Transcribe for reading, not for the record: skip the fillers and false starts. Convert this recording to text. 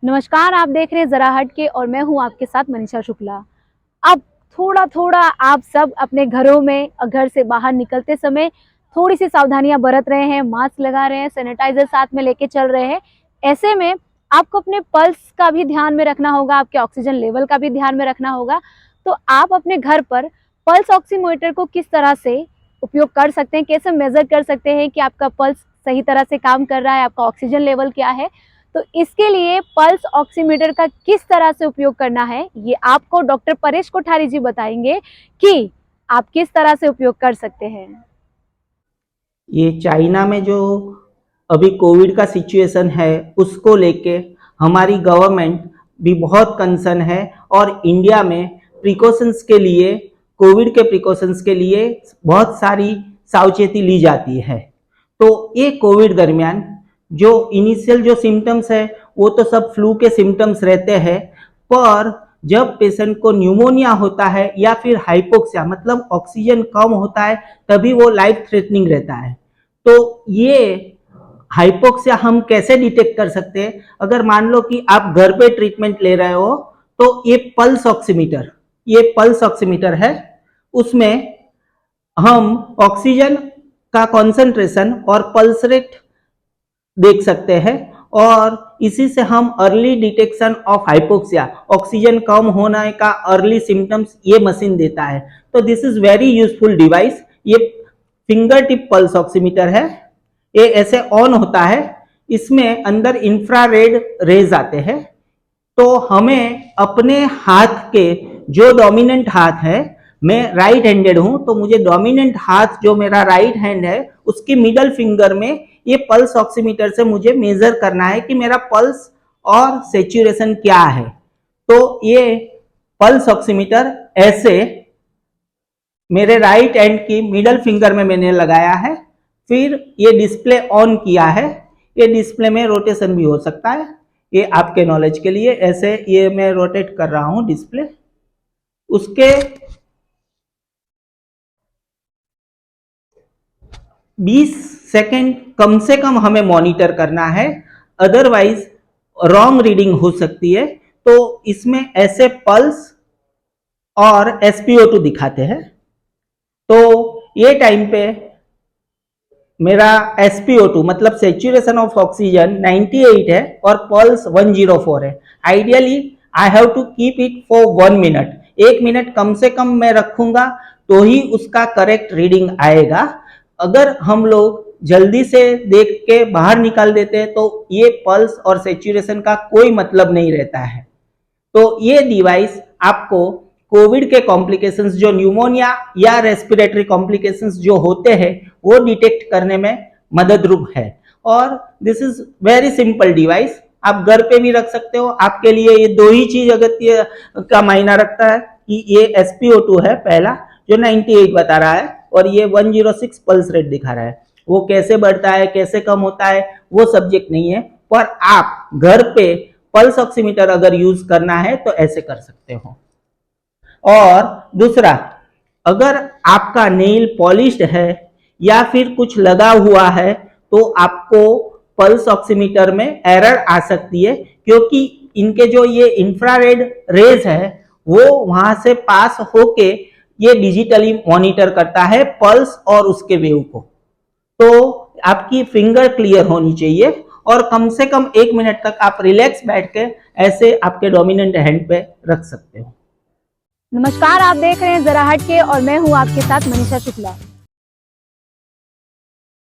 नमस्कार, आप देख रहे हैं जरा हट के और मैं हूं आपके साथ मनीषा शुक्ला। अब थोड़ा थोड़ा आप सब अपने घरों में घर से बाहर निकलते समय थोड़ी सी सावधानियां बरत रहे हैं, मास्क लगा रहे हैं, सैनिटाइजर साथ में लेके चल रहे हैं। ऐसे में आपको अपने पल्स का भी ध्यान में रखना होगा, आपके ऑक्सीजन लेवल का भी ध्यान में रखना होगा। तो आप अपने घर पर पल्स ऑक्सीमीटर को किस तरह से उपयोग कर सकते हैं, कैसे मेजर कर सकते हैं कि आपका पल्स सही तरह से काम कर रहा है, आपका ऑक्सीजन लेवल क्या है। तो इसके लिए पल्स ऑक्सीमीटर का किस तरह से उपयोग करना है, ये आपको डॉक्टर परेश कोठारी जी बताएंगे कि आप किस तरह से उपयोग कर सकते हैं। ये चाइना में जो अभी कोविड का सिचुएशन है उसको लेके हमारी गवर्नमेंट भी बहुत कंसर्न है और इंडिया में प्रिकॉशंस के लिए, कोविड के प्रिकॉशंस के लिए बहुत सारी सावचेती ली जाती है। तो ये कोविड दरमियान जो इनिशियल जो सिम्टम्स है वो तो सब फ्लू के सिम्टम्स रहते हैं, पर जब पेशेंट को न्यूमोनिया होता है या फिर हाइपोक्सिया मतलब ऑक्सीजन कम होता है तभी वो लाइफ थ्रेटनिंग रहता है। तो ये हाइपोक्सिया हम कैसे डिटेक्ट कर सकते हैं? अगर मान लो कि आप घर पे ट्रीटमेंट ले रहे हो तो ये पल्स ऑक्सीमीटर है। उसमें हम ऑक्सीजन का कॉन्सेंट्रेशन और पल्स रेट देख सकते हैं और इसी से हम early detection of hypoxia, oxygen कम होने का अर्ली सिम्टम्स ये मशीन देता है। तो this is very useful device. ये फिंगर टिप पल्स ऑक्सीमीटर है। ये ऐसे ऑन होता है, इसमें अंदर इंफ्रारेड रेज आते हैं। तो हमें अपने हाथ के जो डोमिनेंट हाथ है, मैं राइट हैंडेड हूं तो मुझे डोमिनेंट हाथ जो मेरा राइट हैंड है उसकी मिडल फिंगर में ये पल्स ऑक्सीमीटर से मुझे मेजर करना है कि मेरा पल्स और सेचुरेशन क्या है। तो ये पल्स ऑक्सीमीटर ऐसे मेरे राइट हैंड की मिडल फिंगर में मैंने लगाया है, फिर ये डिस्प्ले ऑन किया है। ये डिस्प्ले में रोटेशन भी हो सकता है, ये आपके नॉलेज के लिए। ऐसे ये मैं रोटेट कर रहा हूं डिस्प्ले। उसके 20 सेकेंड कम से कम हमें मॉनिटर करना है, अदरवाइज रॉन्ग रीडिंग हो सकती है। तो इसमें ऐसे पल्स और SpO2 दिखाते हैं। तो ये टाइम पे मेरा SpO2 मतलब सेचुरेशन ऑफ ऑक्सीजन 98 है और पल्स 104 है। Ideally I have to keep it for 1 minute. 1 minute कम से कम मैं रखूंगा तो ही उसका करेक्ट रीडिंग आएगा। अगर हम लोग जल्दी से देख के बाहर निकाल देते हैं तो ये पल्स और सेचुरेशन का कोई मतलब नहीं रहता है। तो ये डिवाइस आपको कोविड के कॉम्प्लिकेशंस जो न्यूमोनिया या रेस्पिरेटरी कॉम्प्लिकेशंस जो होते हैं वो डिटेक्ट करने में मददरूप है। और this is very simple device, आप घर पे भी रख सकते हो। आपके लिए ये दो ही चीज अगत्य का मायना रखता है कि ये SpO2 है पहला जो 98 बता रहा है और ये 106 पल्स रेट दिखा रहा है। वो कैसे बढ़ता है कैसे कम होता है वो सब्जेक्ट नहीं है, पर आप घर पे पल्स ऑक्सीमीटर अगर यूज करना है तो ऐसे कर सकते हो। और दूसरा, अगर आपका नेल पॉलिश्ड है या फिर कुछ लगा हुआ है तो आपको पल्स ऑक्सीमीटर में एरर आ सकती है, क्योंकि इनके जो ये इंफ्रारेड रेज है वो वहां से पास होके ये डिजिटली मॉनिटर करता है पल्स और उसके वेव को। तो आपकी फिंगर क्लियर होनी चाहिए और कम से कम 1 मिनट तक आप रिलैक्स बैठ के ऐसे आपके डोमिनेंट हैंड पे रख सकते हो। नमस्कार, आप देख रहे हैं जरा हट के और मैं हूं आपके साथ मनीषा शुक्ला।